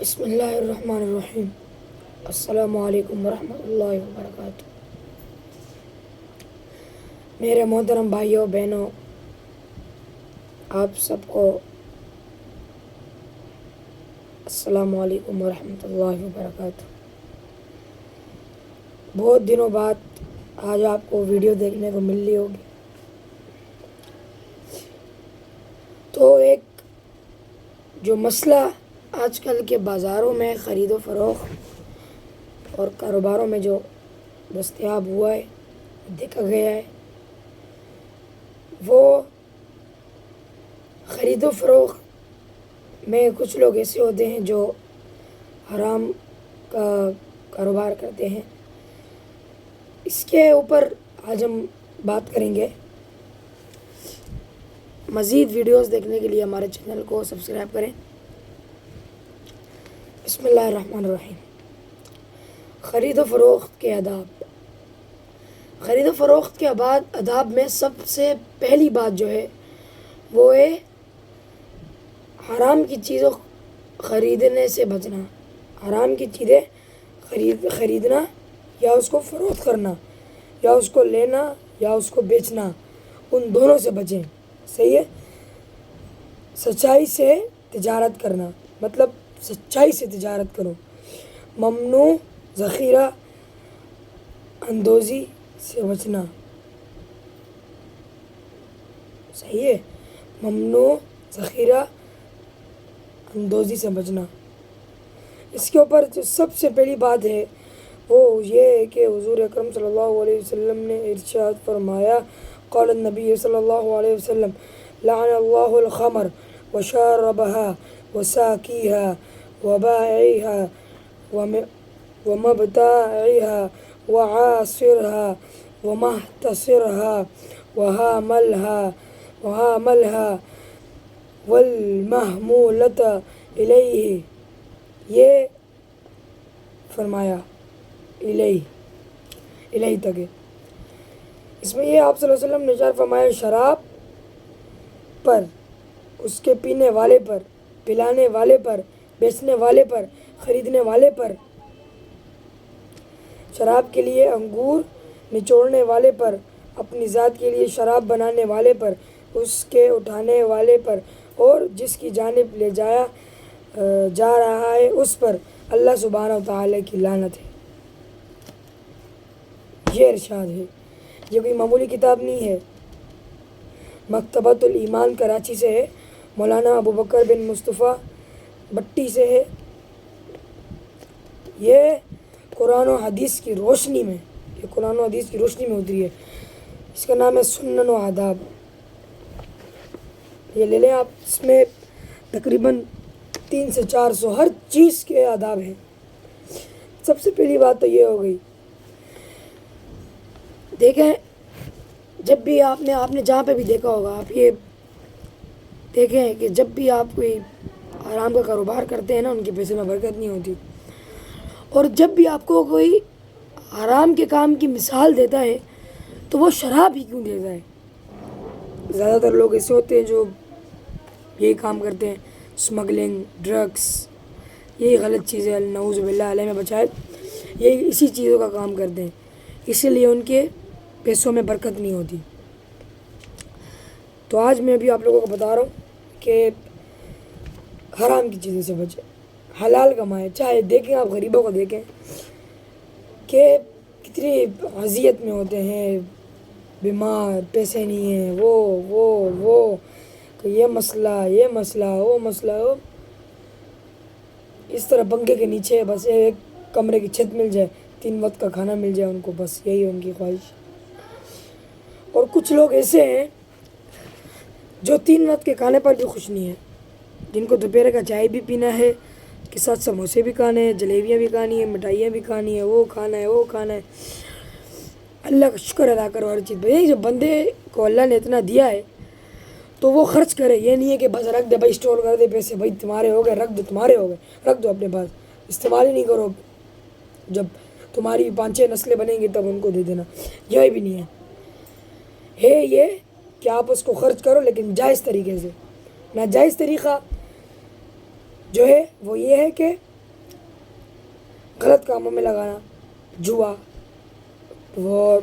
بسم اللہ الرحمن الرحیم۔ السلام علیکم ورحمۃ اللہ وبرکاتہ۔ میرے محترم بھائیوں بہنوں، آپ سب کو السلام علیکم ورحمۃ اللہ وبرکاتہ۔ بہت دنوں بعد آج آپ کو ویڈیو دیکھنے کو مل رہی ہوگی، تو ایک جو مسئلہ آج کل کے بازاروں میں خرید و فروخت اور کاروباروں میں جو دستیاب ہوا ہے، دیکھا گیا ہے، وہ خرید و فروخت میں کچھ لوگ ایسے ہوتے ہیں جو حرام کا کاروبار کرتے ہیں۔ اس کے اوپر آج ہم بات کریں گے۔ مزید ویڈیوز دیکھنے کے لیے ہمارے چینل کو سبسکرائب کریں۔ بسم اللہ الرحمن الرحیم۔ خرید و فروخت کے آداب۔ خرید و فروخت کے آداب میں سب سے پہلی بات جو ہے وہ ہے حرام کی چیزوں خریدنے سے بچنا۔ حرام کی چیزیں خریدنا یا اس کو فروخت کرنا یا اس کو لینا یا اس کو بیچنا، ان دونوں سے بچیں۔ صحیح ہے؟ سچائی سے تجارت کرنا، مطلب سچائی سے تجارت کرو۔ ممنوع ذخیرہ اندوزی سے بچنا۔ صحیح ہے؟ ممنوع ذخیرہ اندوزی سے بچنا۔ اس کے اوپر جو سب سے پہلی بات ہے وہ یہ ہے کہ حضور اکرم صلی اللہ علیہ وسلم نے ارشاد فرمایا، قال النبی صلی اللہ علیہ وسلم، لعن اللہ الخمر وشاربها وساقيها وبائعها ومبتاعها وعاصرها ومحتصرها وحاملها والمحمولة إليه، یہ فرمایا الہی تک ہے۔ اس میں یہ آپ صلی اللہ علیہ وسلم نے ارشاد فرمایا، شراب پر، اس کے پینے والے پر، پلانے والے پر، بیچنے والے پر، خریدنے والے پر، شراب کے لیے انگور نچوڑنے والے پر، اپنی ذات کے لیے شراب بنانے والے پر، اس کے اٹھانے والے پر اور جس کی جانب لے جا رہا ہے اس پر اللہ سبحانہ و تعالیٰ کی لعنت ہے۔ یہ ارشاد ہے۔ یہ کوئی معمولی کتاب نہیں ہے، مکتبۃ الایمان کراچی سے ہے، مولانا ابو بکر بن مصطفیٰ بٹی سے ہے۔ یہ قرآن و حدیث کی روشنی میں اتری ہے۔ اس کا نام ہے سنن و آداب۔ یہ لے لیں آپ، اس میں تقریباً 300 سے 400 ہر چیز کے آداب ہیں۔ سب سے پہلی بات تو یہ ہو گئی، دیکھیں جب بھی آپ نے جہاں پہ بھی دیکھا ہوگا، آپ یہ دیکھیں کہ جب بھی آپ کوئی حرام کا کاروبار کرتے ہیں نا، ان کے پیسے میں برکت نہیں ہوتی۔ اور جب بھی آپ کو کوئی حرام کے کام کی مثال دیتا ہے تو وہ شراب ہی کیوں دیتا ہے؟ زیادہ تر لوگ ایسے ہوتے ہیں جو یہی کام کرتے ہیں، اسمگلنگ، ڈرگس، یہی غلط چیزیں، نعوذ باللہ علیہ میں بچائے، یہی اسی چیزوں کا کام کرتے ہیں، اسی لیے ان کے پیسوں میں برکت نہیں ہوتی۔ تو آج میں بھی آپ لوگوں کو بتا رہا ہوں کہ حرام کی چیزوں سے بچیں، حلال کمائیں۔ چاہے دیکھیں، آپ غریبوں کو دیکھیں کہ کتنی اذیت میں ہوتے ہیں، بیمار، پیسے نہیں ہیں، وہ کہ یہ مسئلہ وہ مسئلہ ہو، اس طرح پنکھے کے نیچے بس ایک کمرے کی چھت مل جائے، 3 وقت کا کھانا مل جائے ان کو، بس یہی ہے ان کی خواہش۔ اور کچھ لوگ ایسے ہیں جو 3 وقت کے کھانے پر بھی خوش نہیں ہیں، جن کو دوپہر کا چائے بھی پینا ہے، کے ساتھ سموسے بھی کھانے ہیں، جلیبیاں بھی کھانی ہیں، مٹھائیاں بھی کھانی ہیں، وہ کھانا ہے۔ اللہ کا شکر ادا کرو ہر چیز بھائی۔ جو بندے کو اللہ نے اتنا دیا ہے تو وہ خرچ کرے، یہ نہیں ہے کہ بس رکھ دے بھائی، اسٹور کر دے پیسے، بھائی تمہارے ہو گئے رکھ دو، تمہارے ہو گئے رکھ دو اپنے پاس، استعمال ہی نہیں کرو، جب تمہاری 5-6 نسلیں بنیں گی تب ان کو دے دینا، یہ بھی نہیں ہے یہ کہ آپ اس کو خرچ کرو لیکن جائز طریقے سے۔ ناجائز طریقہ جو ہے وہ یہ ہے کہ غلط کاموں میں لگانا، جوا، وہ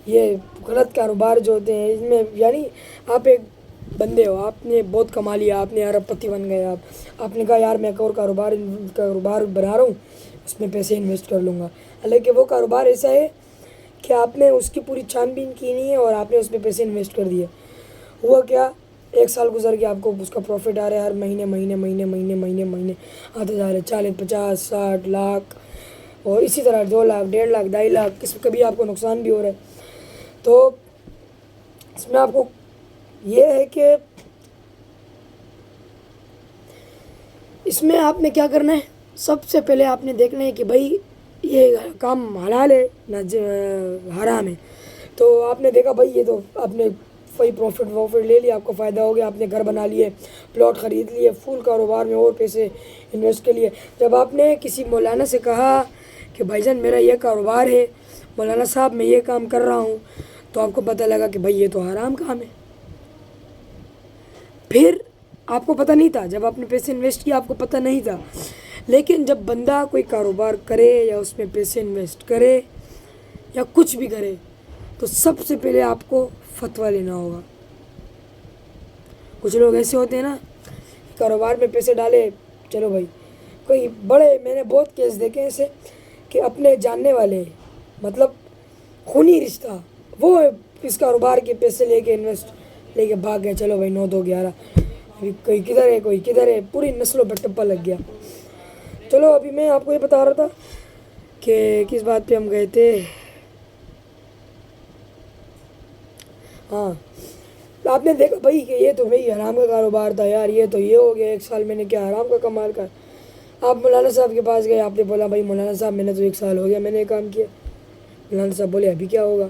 یہ غلط کاروبار جو ہوتے ہیں اس میں، یعنی آپ ایک بندے ہو، آپ نے بہت کما لیا، آپ نے ارب پتی بن گئے، آپ نے کہا یار میں ایک اور کاروبار بنا رہا ہوں، اس میں پیسے انویسٹ کر لوں گا، حالانکہ وہ کاروبار ایسا ہے کہ آپ نے اس کی پوری چھان بین کی نہیں ہے اور آپ نے اس میں پیسے انویسٹ کر دیے. ہوا کیا، 1 سال گزر گیا، آپ کو اس کا پروفٹ آ رہا ہے ہر مہینے مہینے مہینے مہینے مہینے مہینے آتے جا رہے 40 50 60 لاکھ، اور اسی طرح 2 لاکھ 1.5 لاکھ 2.5 لاکھ، کبھی آپ کو نقصان بھی ہو رہا ہے. تو اس میں آپ کو یہ ہے کہ اس میں آپ نے کیا کرنا ہے، سب سے پہلے آپ نے دیکھنا ہے کہ بھائی یہ کام حلال ہے نہ حرام ہے. تو آپ نے دیکھا بھائی یہ تو آپ نے کوئی پروفٹ لے لیا، آپ کو فائدہ ہو گیا، آپ نے گھر بنا لیے، پلاٹ خرید لیے، فل کاروبار میں اور پیسے انویسٹ کر لیے. جب آپ نے کسی مولانا سے کہا کہ بھائی جان میرا یہ کاروبار ہے، مولانا صاحب میں یہ کام کر رہا ہوں، تو آپ کو پتہ لگا کہ بھائی یہ تو حرام کام ہے. پھر آپ کو پتہ نہیں تھا، جب آپ نے پیسے انویسٹ کیا آپ کو پتہ نہیں تھا، لیکن جب بندہ کوئی کاروبار کرے یا اس میں پیسے انویسٹ کرے یا کچھ بھی کرے تو سب سے پہلے آپ کو فتویٰ لینا ہوگا. کچھ لوگ ایسے ہوتے ہیں نا، کاروبار میں پیسے ڈالے، چلو بھائی کوئی بڑے، میں نے بہت کیس دیکھے ایسے کہ اپنے جاننے والے، مطلب خونی رشتہ، وہ اس کاروبار کے پیسے لے کے انویسٹ لے کے بھاگ گئے، چلو بھائی 9 2 11، ابھی کوئی کدھر ہے کوئی کدھر ہے، پوری نسلوں پہ ٹپا لگ گیا. چلو ابھی میں آپ کو یہ بتا رہا تھا کہ کس بات پہ ہم گئے تھے. ہاں، آپ نے دیکھا بھائی کہ یہ تو بھائی حرام کا کاروبار تھا یار، یہ تو یہ ہو گیا 1 سال میں نے کیا حرام کا کمال کر. آپ مولانا صاحب کے پاس گئے، آپ نے بولا بھائی مولانا صاحب میں نے تو 1 سال ہو گیا میں نے یہ کام کیا. مولانا صاحب بولے ابھی کیا ہوگا.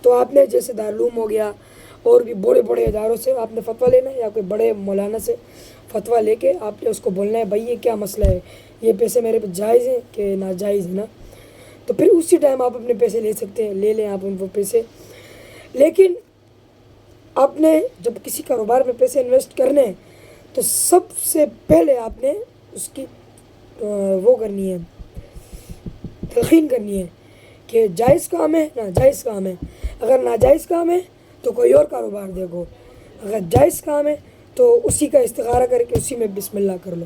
تو آپ نے جیسے دارالعلوم ہو گیا اور بھی بڑے بڑے اداروں سے آپ نے فتویٰ لینا ہے، یا کوئی بڑے مولانا سے فتویٰ لے کے آپ نے اس کو بولنا ہے بھائی یہ کیا مسئلہ ہے، یہ پیسے میرے پہ جائز ہیں کہ ناجائز ہے نا. تو پھر اسی ٹائم آپ اپنے پیسے لے سکتے ہیں، لے لیں آپ ان کو پیسے. لیکن آپ نے جب کسی کاروبار میں پیسے انویسٹ کرنے ہیں تو سب سے پہلے آپ نے اس کی وہ کرنی ہے، تلقین کرنی ہے کہ جائز کام ہے ناجائز کام ہے. اگر ناجائز کام ہے تو کوئی اور کاروبار دیکھو، اگر جائز کام ہے تو اسی کا استخارہ کر کے اسی میں بسم اللہ کر لو.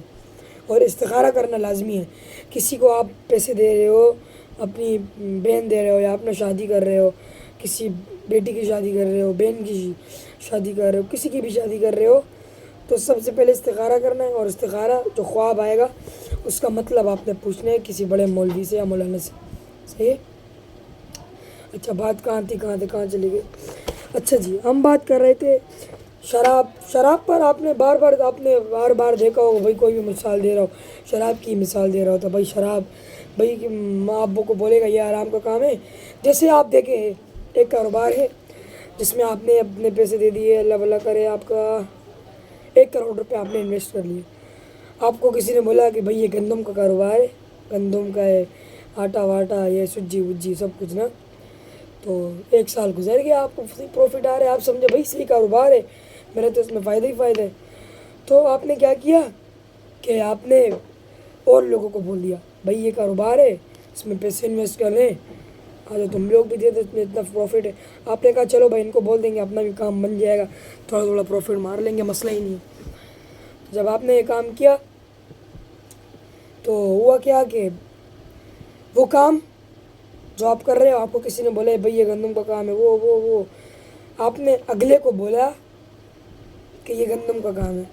اور استخارہ کرنا لازمی ہے. کسی کو آپ پیسے دے رہے ہو، اپنی بہن دے رہے ہو یا اپنا شادی کر رہے ہو، کسی بیٹی کی شادی کر رہے ہو، بہن کی شادی کر رہے ہو، کسی کی بھی شادی کر رہے ہو، تو سب سے پہلے استخارہ کرنا ہے. اور استخارہ جو خواب آئے گا اس کا مطلب آپ نے پوچھنا ہے کسی بڑے مولوی سے یا مولانا سے. صحیح ہے؟ اچھا، بات کہاں چلی گئی. اچھا جی، ہم بات کر رہے تھے شراب پر. آپ نے بار بار دیکھا ہوگا بھائی، کوئی بھی مثال دے رہا ہو، شراب کی مثال دے رہا ہو تو بھائی شراب، بھائی کہ ماں ابو کو بولے گا یہ آرام کا کام ہے. جیسے آپ دیکھیں ایک کاروبار ہے جس میں آپ نے اپنے پیسے دے دیے، اللہ بھلا کرے، آپ کا 1 کروڑ روپے آپ نے انویسٹ کر لیے. آپ کو کسی نے بولا کہ بھائی یہ گندم کا کاروبار ہے، گندم کا ہے، آٹا واٹا، یہ سجی وجی سب کچھ نا. تو 1 سال گزر گیا، آپ کو پروفٹ آ رہا ہے، آپ سمجھے بھائی صحیح کاروبار ہے، میرا تو اس میں فائدہ ہی فائدہ ہے. تو آپ نے کیا کیا کہ آپ نے اور لوگوں کو بول دیا بھائی یہ کاروبار ہے، اس میں پیسے انویسٹ کر لیں، تو تم لوگ بھی دے دو، اس میں اتنا پروفٹ ہے. آپ نے کہا چلو بھائی ان کو بول دیں گے، اپنا بھی کام بن جائے گا، تھوڑا تھوڑا پروفٹ مار لیں گے، مسئلہ ہی نہیں. جب آپ نے یہ کام کیا تو ہوا کیا کہ وہ کام جو آپ کر رہے ہو، آپ کو کسی نے بولا بھائی یہ گندم کا کام ہے، وہ آپ نے اگلے کو بولا کہ یہ گندم کا کام ہے.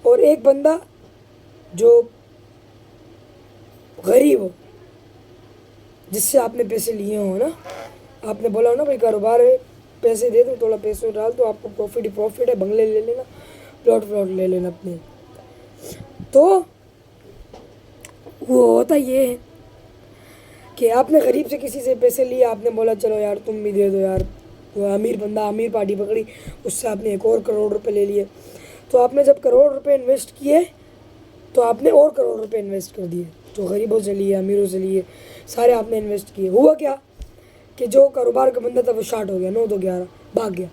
اور ایک بندہ جو غریب ہو، جس سے آپ نے پیسے لیے ہوں نا، آپ نے بولا ہو نا بھائی کاروبار ہے، پیسے دے دو، تھوڑا پیسے ڈال دو، آپ کو پروفٹ ہی پروفٹ ہے، بنگلے لے لینا، پلاٹ لے لینا اپنے. تو وہ ہوتا یہ ہے کہ آپ نے غریب سے کسی سے پیسے لیے، آپ نے بولا چلو یار تم بھی دے دو یار، وہ امیر بندہ، امیر پارٹی پکڑی، اس سے آپ نے 1 اور کروڑ روپے لے لیے. تو آپ نے جب کروڑ روپے انویسٹ کیے تو آپ نے اور کروڑ روپے انویسٹ کر دیے، جو غریبوں سے لیے، امیروں سے لیے، سارے آپ نے انویسٹ کیے. ہوا کیا کہ جو کاروبار کا بندہ تھا وہ شارٹ ہو گیا، 9 2 11 بھاگ گیا،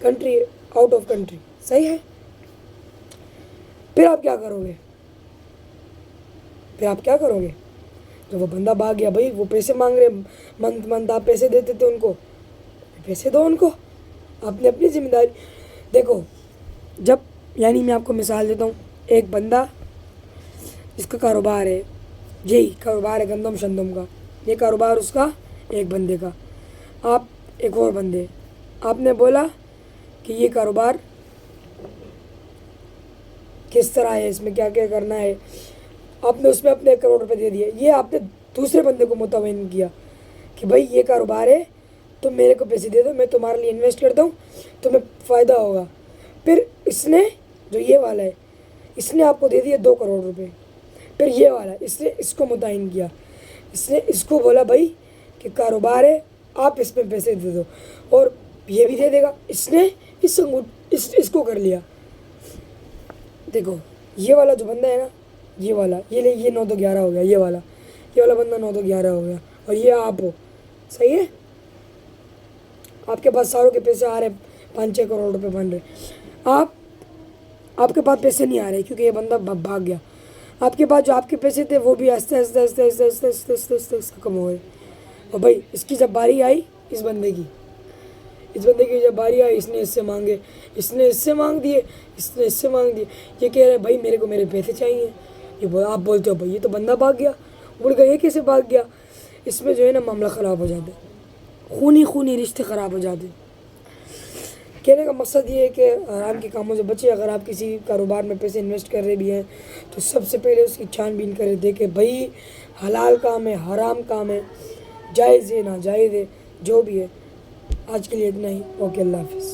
کنٹری، آؤٹ آف کنٹری. صحیح ہے؟ پھر آپ کیا کرو گے؟ پھر آپ کیا کرو گے؟ جب وہ بندہ بھاگ گیا، بھائی وہ پیسے مانگ رہے، منتھ آپ پیسے دیتے تھے ان کو، پیسے دو ان کو. آپ نے اپنی ذمہ داری دیکھو. جب یعنی میں آپ کو مثال دیتا ہوں، ایک بندہ جس کا کاروبار ہے، یہی کاروبار ہے گندم شندم کا، یہ کاروبار اس کا ایک بندے کا. آپ ایک اور بندے، آپ نے بولا کہ یہ کاروبار کس طرح ہے، اس میں کیا کیا کرنا ہے، آپ نے اس میں اپنے 1 کروڑ روپے دے دیے. یہ آپ نے دوسرے بندے کو متعین کیا کہ بھائی یہ کاروبار ہے، تم میرے کو پیسے دے دو، میں تمہارے لیے انویسٹ کرتا ہوں، تمہیں فائدہ ہوگا. پھر اس نے جو یہ والا ہے، اس نے آپ کو دے دیے 2 کروڑ روپے. پھر یہ والا اس نے اس کو متعین کیا، اس نے اس کو بولا بھائی کہ کاروبار ہے، آپ اس میں پیسے دے دو، اور یہ بھی دے دے گا. اس نے اس کو کر لیا. دیکھو یہ والا جو بندہ ہے نا، یہ والا یہ 9 تو 11 ہو گیا، یہ والا بندہ 9 تو 11 ہو گیا، اور یہ آپ ہو. صحیح ہے؟ آپ کے پاس ساروں کے پیسے آ رہے، 5-6 کروڑ روپے بن رہے. آپ کے پاس پیسے نہیں آ رہے کیونکہ یہ بندہ بھاگ گیا. آپ کے پاس جو آپ کے پیسے تھے وہ بھی آہستہ آہستہ آہستہ آہستہ آہستہ آہستہ آہستہ آہستہ آہستہ کم ہو گئے. اور بھائی اس کی جب باری آئی، اس بندے کی جب باری آئی، اس نے اس سے مانگے، اس نے اس سے مانگ دیے، اس نے اس سے مانگ دیے. یہ کہہ رہے بھائی میرے کو میرے پیسے چاہیے. آپ بولتے ہو بھائی یہ تو بندہ بھاگ گیا. بول گیا یہ کیسے بھاگ گیا؟ اس میں جو ہے نا معاملہ خراب ہو جاتا ہے، خونی رشتے خراب ہو جاتے. کہنے کا مقصد یہ ہے کہ حرام کے کاموں سے بچے. اگر آپ کسی کاروبار میں پیسے انویسٹ کر رہے بھی ہیں تو سب سے پہلے اس کی چھان بین کرے، دیکھے بھائی حلال کام ہے، حرام کام ہے، جائز ہے ناجائز ہے، جو بھی ہے. آج کے لیے اتنا ہی. اوکے، اللہ حافظ.